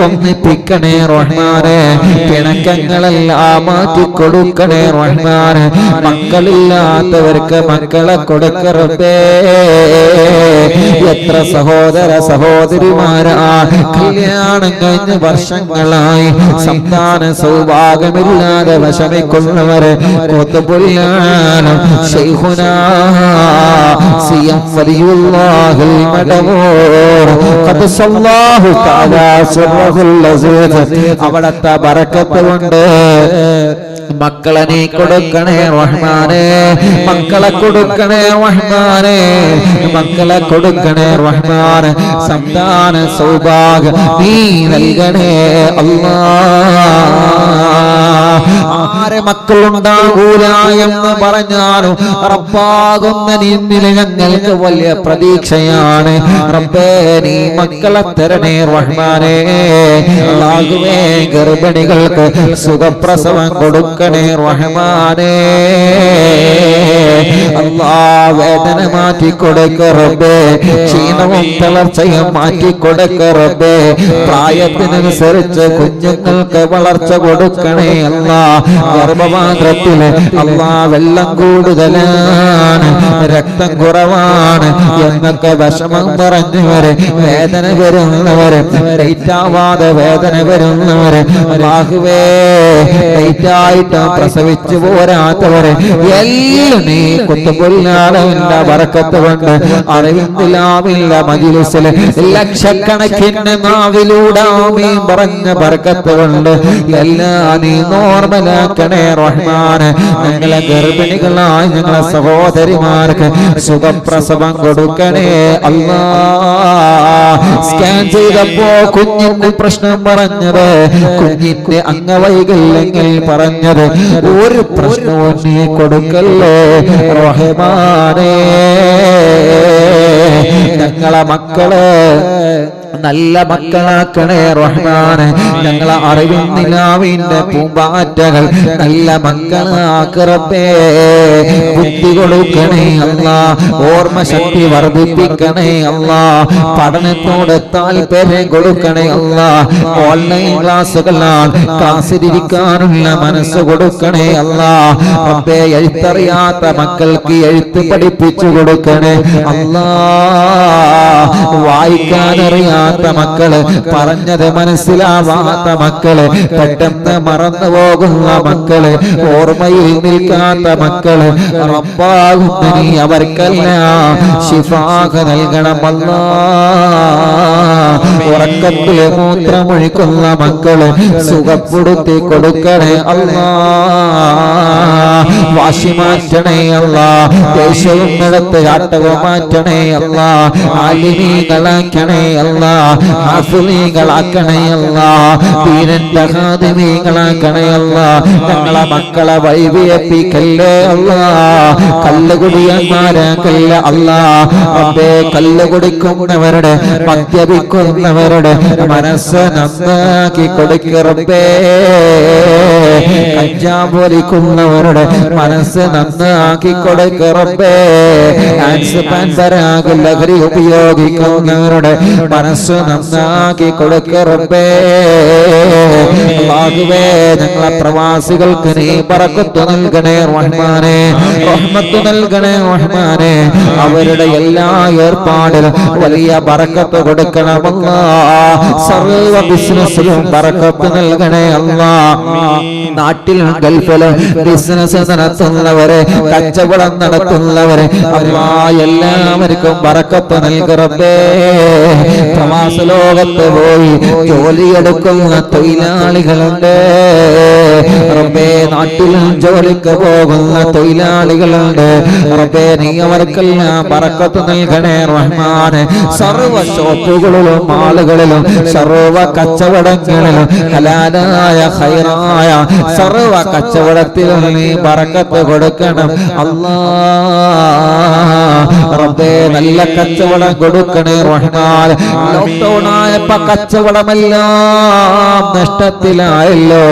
ഒന്നിപ്പിക്കണേ റഹ്മാനെ. പിണക്കങ്ങളെല്ലാം മാറ്റി കൊടുക്കണേ റഹ്മാനെ. മക്കളില്ലാത്തവർക്ക് മക്കളെ കൊടുക്കറബേ. എത്ര സഹോദര സഹോദരിമാരാ കല്യാണം കഴിഞ്ഞ വർഷങ്ങളായി സന്താന സൗഭാഗ്യമില്ലാതെ വിഷമിക്കുന്നവരെ കൊത്തുപൊല്ലാണ് ശൈഖുനാ സിയം വലിയുല്ലാഹിൽ മദമൂർ ഖദ്സല്ലാഹു തആല സിർറുൽ അസീസ്. അവിടത്തെ ബറക്കത്ത് കൊണ്ട് മക്കളെ നീ കൊടുക്കണേ റഹ്മാനെ. മക്കളെ കൊടുക്കണേ റഹ്മാനെ. മക്കളെ കൊടുക്കണേ റഹ്മാനെ. സന്താന സൗഭാഗ്യം നീ നൽകണേ അല്ലാഹ്. ആരെ മക്കളുണ്ടാകൂല എന്ന് പറഞ്ഞാലും റബ്ബാകുന്ന നിന്നിൽ ഞങ്ങൾക്ക് വലിയ പ്രതീക്ഷയാണ്. റബ്ബേ, നീ മക്കളെ തരണേ റഹ്മാനെ. അല്ലാഹുവേ, ഗർഭിണികൾക്ക് സുഖപ്രസവം കൊടുക്കണേ റഹ്മാനെ. അല്ലാഹ്, വേദന മാറ്റി കൊടുക്ക റബ്ബേ. ക്ഷീണവും തളർച്ചയും മാറ്റി കൊടുക്ക റബ്ബേ. പ്രായത്തിനനുസരിച്ച് കുഞ്ഞുങ്ങൾക്ക് വളർച്ച കൊടുക്കണേ അല്ലാഹ്. ഗർഭപാത്രത്തിൽ അല്ലാഹ് വെള്ളം കൂടുതലാണ്, രക്തം കുറവാണ് എന്നൊക്കെ വിഷമം പറഞ്ഞവര്, വേദന വരുന്നവര്, ഡേറ്റാവാതെ വേദന വരുന്നവര്, അല്ലാഹുവേ ഡേറ്റായിട്ട് പ്രസവിച്ചു പോരാത്തവര് എല്ലാം നീ കുത്തുപൊല്ലാളവിന്റെ ബറക്കത്ത് കൊണ്ട് അറിവിന്ദിലാവില്ല മജ്‌ലിസില് ലക്ഷക്കണക്കിന് നാവിലൂടെ ആമീൻ പറഞ്ഞ ബറക്കത്ത് കൊണ്ട് എല്ലാം നീ നോർമലാക്കണേ റഹ്മാനെ. ഞങ്ങളെ ഗർഭിണികളായ ഞങ്ങളെ സഹോദരിമാർക്ക് സുഖപ്രസവം കൊടുക്കണേ അല്ലാഹ്. സ്കാൻ ചെയ്തപ്പോ കുഞ്ഞിന്റെ പ്രശ്നം പറഞ്ഞത്, കുഞ്ഞിന്റെ അംഗവൈകല്യങ്ങൾ പറഞ്ഞത്, ഒരു പ്രശ്നവും നീ കൊടുക്കല്ലേ റഹ്മാനേ. ഞങ്ങളെ മക്കള് നല്ല മക്കളാക്കണേ റഹ്മാനെ. ഞങ്ങളെ അറിവിൻ നിലാവിന്റെ പൂമ്പാറ്റകൾ നല്ല മക്കളാക്ക് റബ്ബേ. ബുദ്ധി കൊടുക്കണേ അല്ലാഹ്. ഓർമ്മ ശക്തി വർദ്ധിപ്പിക്കണേ അല്ലാഹ്. പഠനത്തോട് താല്പര്യം കൊടുക്കണേ അല്ലാഹ്. ഓൺലൈൻ ക്ലാസ്സുകളാണ്, ക്ലാസ്സിലിരിക്കാനുള്ള മനസ്സ് കൊടുക്കണേ അല്ലാഹ്. റബ്ബേ, എഴുത്തറിയാത്ത മക്കൾക്ക് എഴുത്ത് പഠിപ്പിച്ചു കൊടുക്കണേ അല്ലാഹ്. വായിക്കാനറിയാ മക്കള്, പറഞ്ഞത് മനസ്സിലാവാത്ത മക്കള്, പെട്ടെന്ന് മറന്നു പോകുന്ന മക്കള്, ഓർമ്മയിൽ നിൽക്കാത്ത മക്കള്, റബ്ബാകുന്ന നീ അവർക്കെല്ലാം ശിഫാഖ നൽകണം അല്ലാഹ്. ഉറക്കത്തില് മൂത്രമൊഴിക്കുന്ന മക്കള് സുഖപ്പെടുത്തി കൊടുക്കണേ അല്ലാഹ്. വാശി മാറ്റണേ അല്ലാഹ്. ദേഷ്യവും നടത്ത് ചാട്ടവും മാറ്റണേ അല്ലാഹ്. ആലിമീകളാക്കണേ അല്ലാഹ്. ഹാഫിളീകളാക്കണേ അല്ലാഹ്. ദീനിന്റെ ഖാദിമീകളാക്കണേ അല്ലാഹ്. ഞങ്ങളെ മക്കളെ വഴിവിയപ്പിക്കല്ലേ അല്ലാഹ്. കല്ലുകുടിയന്മാരാക്കല്ലേ അല്ലാഹ്. റബ്ബേ, കല്ല് കുടിക്കുന്നവരുടെ, മദ്യപിക്കുന്നവരുടെ മനസ്സ് നന്നാക്കി കൊടുക്ക റബ്ബേ. കഞ്ചാവ് വലിക്കുന്നവരുടെ മനസ്സ് നന്നാക്കി കൊടുക്ക റബ്ബേ. ആക്സ് പാൻപരാഗ് ലഹരി ഉപയോഗിക്കുന്നവരുടെ മനസ്സ് നന്നാക്കി കൊടുക്ക റബ്ബേ. അല്ലാഹുവേ ഞങ്ങളെ പ്രവാസികൾക്ക് നീ ബറക്കത്ത് നൽകണേ റഹ്മാനേ, റഹ്മത്ത് നൽകണേ റഹ്മാനേ. അവരുടെ എല്ലാ ഏർപ്പാടിലും വലിയ ബറക്കത്ത് കൊടുക്കണമല്ലാ. സർവ ബിസിനസ്സിലും ബറക്കത്ത് നൽകണേ അല്ലാ. നാട്ടിലും ഗൾഫിലും ബിസിനസ് നടത്തുന്നവരെ, കച്ചവടം നടത്തുന്നവരെ അല്ലാ എല്ലാവർക്കും ബറക്കത്ത് നൽകറബേ. പ്രവാസ ലോകത്ത് പോയി ജോലിയെടുക്കുന്ന തൊഴിലാളികളുണ്ട് റബ്ബേ. നാട്ടിലും ജോലിക്ക് പോകുന്ന തൊഴിലാളികളുണ്ട് റബ്ബേ. നീ അവർക്കെല്ലാം ബറക്കത്ത് നൽകണേ റഹ്മാനെ. സർവ ഷോപ്പുകളിലും മാളുകളിലും സർവ കച്ചവടങ്ങളിലും ഹലാലായ ഖൈറായ സർവ കച്ചവടത്തിലും നീ ബറക്കത്ത് കൊടുക്കണം അല്ലാ റബ്ബേ. നല്ല കച്ചവടം കൊടുക്കണേ റഹ്മാൻ. ലോക്ക്ഡൗൺ ആയപ്പോ കച്ചവടമെല്ലാം നഷ്ടത്തിലായല്ലോ,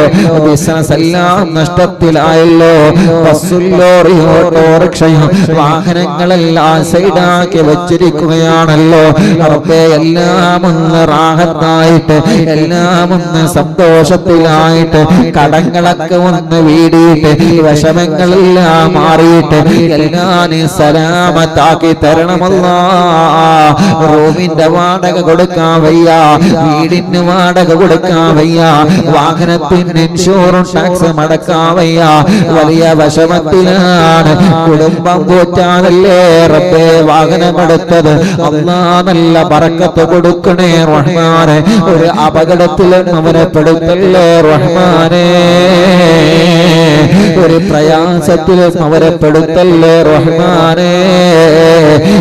ബിസിനസ് എല്ലാം നഷ്ടത്തിലായല്ലോ. ബസ്സും ലോറിയും ഓട്ടോറിക്ഷയും വാഹനങ്ങളെല്ലാം സൈഡാക്കി വെച്ചിരിക്കുകയാണല്ലോ റബ്ബേ. എല്ലാം ഒന്ന് റാഹത്തായിട്ട്, എല്ലാം ഒന്ന് സന്തോഷത്തിലായിട്ട്, കടങ്ങളൊക്കെ ഒന്ന് വീടിയിട്ട്, വിഷമങ്ങളെല്ലാം മാറിയിട്ട് എല്ലാം നീ സലാമത്താക്കി തരണമല്ലാ. റൂമിന്റെ വാടക കൊടുക്കാൻ വയ്യ, വീടിന് വാടക കൊടുക്കാൻ വയ്യ, വാഹനത്തിന് ഇൻഷുറൻസ് ടാക്സ് മടക്കാൻ വയ്യ. വലിയ വിഷമത്തിലാണ്. കുടുംബം പോറ്റാനല്ലേ റബ്ബേ വാഹനമെടുത്തത്. അല്ലാ നല്ല ബറക്കത്ത് കൊടുക്കണേ റഹ്മാനെ. ഒരു അപകടത്തിലും അവനെ പെടുത്തല്ലേ റഹ്മാനെ. ഒരു പ്രയാസത്തിലും അവരെ പെടുത്തല്ലേ റഹ്മാനെ.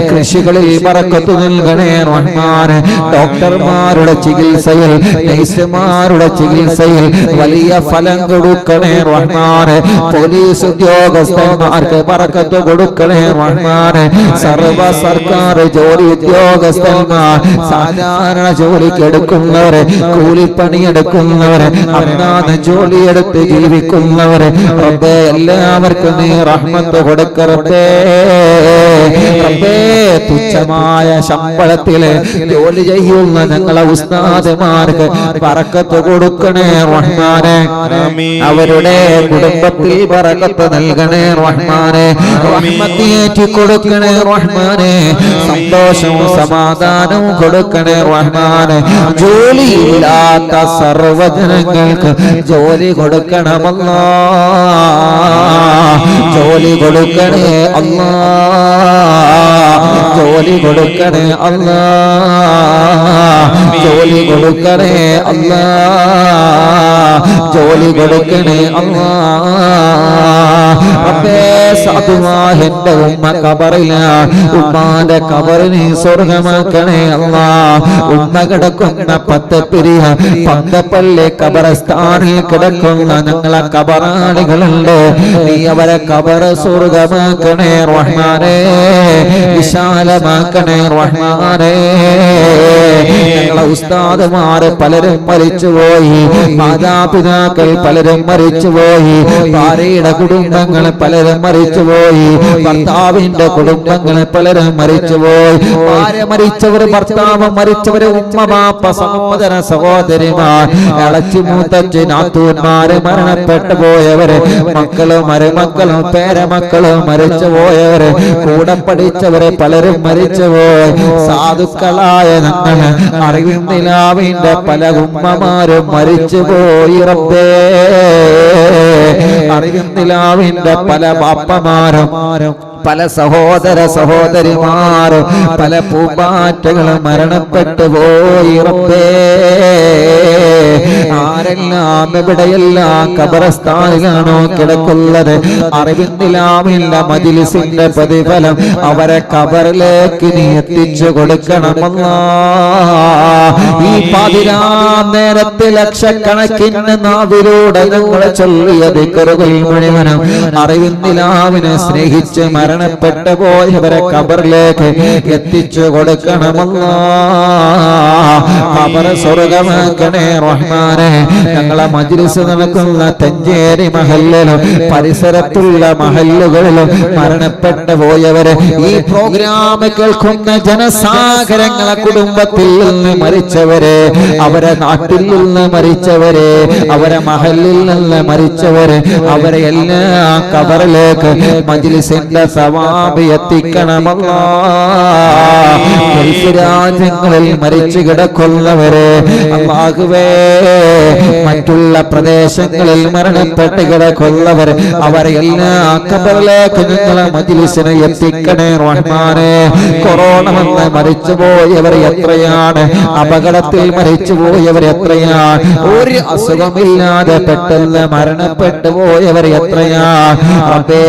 കൃഷികളിൽ ബറക്കത്ത് നൽകണേ റഹ്മാനെ. ഡോക്ടർമാരുടെ ചികിത്സയിൽ, നഴ്സുമാരുടെ ചികിത്സയിൽ വലിയ ഫലം കൊടുക്കണേ റഹ്മാനെ. പോലീസ് ഉദ്യോഗസ്ഥന്മാർക്ക് ബറക്കത്ത് കൊടുക്കണേ റഹ്മാനെ. സർവ സർക്കാർ ജോലി ഉദ്യോഗസ്ഥന്മാർ, സാധാരണ ജോലിക്ക് എടുക്കുന്നവരെ, കൂലിപ്പണിയെടുക്കുന്നവരെ, അന്നാന്ന് ജോലിയെടുത്ത് ജീവിക്കുന്നവരെ റബ്ബേ എല്ലാവർക്കും നീ റഹ്മത്ത് കൊടുക്കറബ്ബേ. റബ്ബേ തുച്ഛമായ ശമ്പളത്തില് ജോലി ചെയ്യുന്ന ഞങ്ങളെ ഉസ്താദുമാർക്ക് ബറക്കത്ത് കൊടുക്കണേ റഹ്മാനെ. അവരുടെ കുടുംബത്തിൽ ബറക്കത്ത് നൽകണേ റഹ്മാനെ. റഹ്മത്തേറ്റി കൊടുക്കണേ റഹ്മാനെ. സന്തോഷവും സമാധാനവും കൊടുക്കണേ റഹ്മാനെ. ജോലിയില്ലാത്ത സർവ്വജനങ്ങൾക്ക് ജോലി കൊടുക്കണമല്ലാ. ജോലി കൊടുക്കണേ അല്ലാ. ജോലി കൊടുക്കണേ അല്ലാ. ജോലി കൊടുക്കണേ അല്ലാ. ജോലി കൊടുക്കണേ അല്ലാ. റബ്ബേ സാധുവായ എന്റെ ഉമ്മ ഖബറിലാണ്. ഉമ്മാന്റെ ഖബറിനെ സ്വർഗമാക്കണേ അല്ലാ. ഉമ്മ കിടക്കുന്ന പത്തപ്പിരിയ പന്തപ്പള്ളി ഖബറസ്ഥാനിൽ കിടക്കുന്ന ഞങ്ങളെ ഖബറാളികളുണ്ട്. നീ അവരെ ഖബറ് സ്വർഗമാക്കണേ റഹ്മാനേ. വിശാലമാക്കണേ റഹ്മാനേ. ഞങ്ങളെ ഉസ്താദുമാര് പലരും മരിച്ചുപോയി, മാതാപിതാക്കൾ പലരും മരിച്ചുപോയി, ഭാര്യയുടെ കുടുംബങ്ങൾ പലരും മരിച്ചുപോയി, ഭർത്താവിന്റെ കുടുംബങ്ങൾ പലരും മരിച്ചുപോയി. ഭാര്യ മരിച്ചവർ, ഭർത്താവ് മരിച്ചവര്, ഉമ്മ ബാപ്പ സഹോദര സഹോദരിമാർ, ഇളച്ചി മൂത്തച്ചി നാത്തൂന്മാര് മരണപ്പെട്ടു പോയവര്, മക്കളും മരുമക്കളും പേരമക്കളും മരിച്ചു പോയവര്, കൂടെ പഠിച്ചവര് പലരും മരിച്ചുപോയി. സാധുക്കളായ ഞങ്ങൾ അറിവിൻ നിലാവിന്റെ പല ഉമ്മമാരും മരിച്ചുപോയി റബ്ബേ. അറിവിൻ നിലാവിന്റെ പല ബാപ്പമാരും, പല സഹോദര സഹോദരിമാരും, പല പൂമ്പാറ്റകളും മരണപ്പെട്ടു പോയി റബ്ബേ. ആരെല്ലാം എവിടെയെല്ലാം ഖബറസ്ഥാനിലാണോ കിടക്കുന്നത്, അറിവിൻ നിലാവിന്റെ മജ്‌ലിസിന്റെ പ്രതിഫലം അവരെ ഖബറിലേക്ക് നീ എത്തിച്ചു കൊടുക്കണമല്ലാ. ഈ പാതിരാ നേരത്തെ ലക്ഷക്കണക്കിന് നാവിലൂടെ ഞങ്ങൾ ചൊല്ലിയ ദിക്റുകൾ മുഴുവനും അറിവിൻ നിലാവിനെ സ്നേഹിച്ച് മരണപ്പെട്ടു പോയവരെ ഖബറിലേക്ക് എത്തിച്ചു കൊടുക്കണമല്ലാ. ഖബർ സ്വർഗമാക്കണേ റഹ്മാൻ. റഹ്മാനെ ഞങ്ങളെ മജ്ലിസ് നടക്കുന്ന തഞ്ചേരി മഹല്ലിലും പരിസരത്തുള്ള മഹല്ലുകളിലും മരണപ്പെട്ടു പോയവരെ ഈ പ്രോഗ്രാം കേൾക്കുന്ന ജനസാഗരങ്ങളെ കുടുംബത്തിൽ നിന്ന് മരിച്ചവരെ അവരെ നാട്ടിൽ നിന്ന് മരിച്ചവരെ അവരെ മഹല്ലിൽ നിന്ന് മരിച്ചവരെ അവരെ എല്ലാ ഖബറിലേക്ക് മജ്ലിസിന്റെ സവാബ് എത്തിക്കണമല്ലാ ഗൾഫ് രാജ്യങ്ങളിൽ മരിച്ചു കിടക്കുന്നവരെ അല്ലാഹുവേ മറ്റുള്ള പ്രദേശങ്ങളിൽ മരണപ്പെട്ട് കിടക്കുന്നവർ അവരെ എല്ലാ ഖബറിലേക്ക് നിങ്ങളെ മജ്ലിസിനെ എത്തിക്കണേ റഹ്മാനെ കൊറോണ വന്ന് മരിച്ചുപോയവർ എത്രയാണ് അപകടത്തിൽ മരിച്ചുപോയവർ എത്രയാണ് ഒരു അസുഖമില്ലാതെ പെട്ടെന്ന് മരണപ്പെട്ടു പോയവർ എത്രയാണ് റബ്ബേ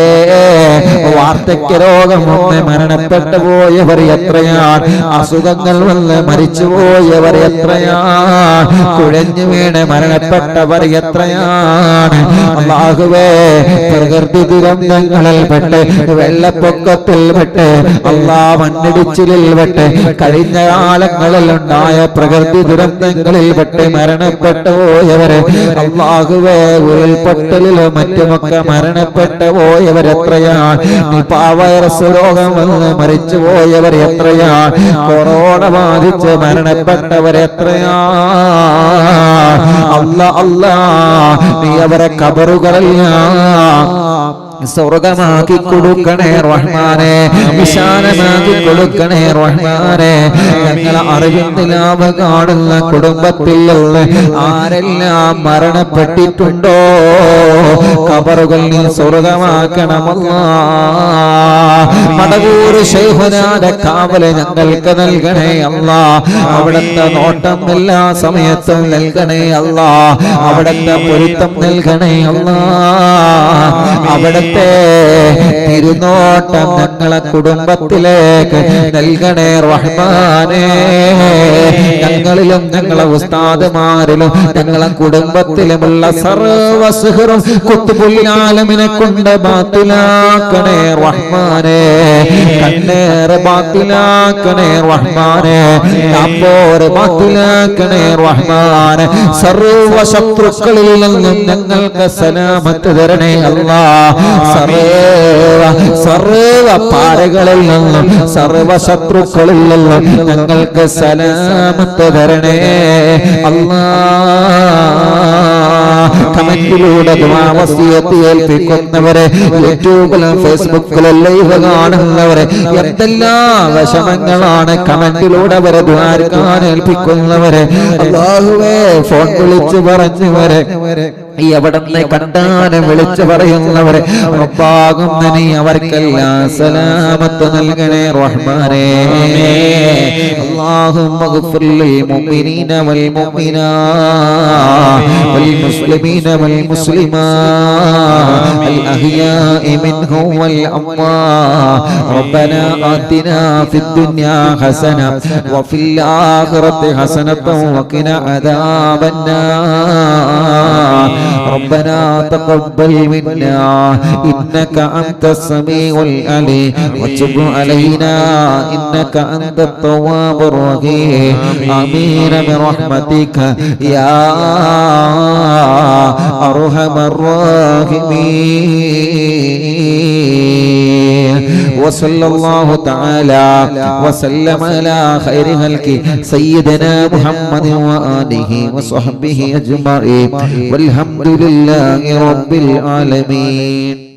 വാർദ്ധക്യ രോഗം വന്ന് മരണപ്പെട്ടു പോയവർ എത്രയാണ് അസുഖങ്ങൾ വന്ന് മരിച്ചുപോയവർ എത്രയാണ് കുഴഞ്ഞു വീണ് മരണപ്പെട്ടവർ എത്രയാണ് അല്ലാഹുവേ പ്രകൃതി ദുരന്തങ്ങളിൽ പെട്ട് വെള്ളപ്പൊക്കത്തിൽ പെട്ട് മണ്ണിടിച്ചിലിൽ പെട്ട് കഴിഞ്ഞ കാലങ്ങളിൽ ഉണ്ടായ പ്രകൃതി ദുരന്തങ്ങളിൽ പെട്ട് മരണപ്പെട്ടു പോയവര് അല്ലാഹുവേ ഉരുൾപൊട്ടലിലും മറ്റുമൊക്കെ മരണപ്പെട്ടു പോയവർ എത്രയാണ് നിപാ വൈറസ് രോഗം വന്ന് മരിച്ചു പോയവർ എത്രയാണ് കൊറോണ ബാധിച്ച് മരണപ്പെട്ടവർ എത്രയാണ് അല്ലാ നീ അവരെ ഖബറുകളെല്ലാം സ്വർഗമാക്കി കൊടുക്കണേ റഹ്മാനെ വിശാലമാക്കി കൊടുക്കണേ റഹ്മാനെ ഞങ്ങളെ അറിവിന്റെ ലാഭം കാണുന്ന കുടുംബത്തിലുള്ള ആരെല്ലാം മരണപ്പെട്ടിട്ടുണ്ടോ ഖബറുകൾ നീ സ്വർഗമാക്കണമല്ലാ മടവൂർ ശൈഖുനാന്റെ കാവല് ഞങ്ങൾക്ക് നൽകണേ അല്ലാ അവിടുത്തെ നോട്ടം എല്ലാ സമയത്തും നൽകണേ അല്ലാ അവിടുത്തെ പൊരുത്തം നൽകണേ അല്ലാ അവിടുത്തെ തിരുനോട്ടം ഞങ്ങളെ കുടുംബത്തിലേക്ക് നൽകണേ റഹ്മാനേ ഞങ്ങളിലും ഞങ്ങളെ ഉസ്താദുമാരിലും ഞങ്ങളെ കുടുംബത്തിലുമുള്ള സർവ്വ സിഹ്റും ഖുത്ബുൽ കൊണ്ട് ബാത്തിലാക്കണേ റഹ്മാനേ കണ്ണേറ് ബാത്തിലാക്കണേ റഹ്മാനേ കാപ്പോറ് ബാത്തിലാക്കണേ റഹ്മാനേ സർവ്വ ശത്രുക്കളിൽ നിന്നും ഞങ്ങൾക്ക് സലാമത്ത് തരണേ അല്ലാ സർവ പാരകളിൽ നിന്നും സർവ ശത്രുക്കളിൽ നിന്നും ഞങ്ങൾക്ക് സലാമത്ത് തരണേ അല്ലാ കമന്റിലൂടെ ദുആ വസിയത്ത് ഏൽപ്പിക്കുന്നവരെ യൂട്യൂബിലും ഫേസ്ബുക്കിലും ലൈവ് കാണുന്നവരെ എന്തെല്ലാം വിഷമങ്ങളാണ് കമന്റിലൂടെ അവരെ ദ്വാരക്കാൻ ഏൽപ്പിക്കുന്നവരെ അല്ലാഹുവേ ഫോൺ വിളിച്ചു പറഞ്ഞവരെ എവിടെന്ന് കണ്ടാലും വിളിച്ചു പറയുന്നവരെ റബ്ബാകും നീ അവർക്കെല്ലാം സലാമത്ത് നൽകണേ റഹ്മാനേ അല്ലാഹുമ്മ ഗ്ഫിർ ലിൽ മുഅ്മിനീന വൽ മുഅ്മിനാത്ത് വൽ മുസ്ലിമീന വൽ മുസ്ലിമാത്ത് അൽ അഹ്യാഇ മിൻഹും വൽ അംവാത്ത് റബ്ബനാ ആതിനാ ഫിദ് ദുനിയാ ഹസന വഫിൽ ആഖിറതി ഹസനതൻ വഖിനാ അദാബന്നാർ ربنا تقبل منا إنك أنت السميع العليم وتب علينا إنك أنت التواب الرحيم آمين برحمتك يا أرحم الراحمين وصلى الله تعالى وسلم على خير خلقه سيدنا محمد وآله وصحبه أجمعين والحمد لله رب العالمين.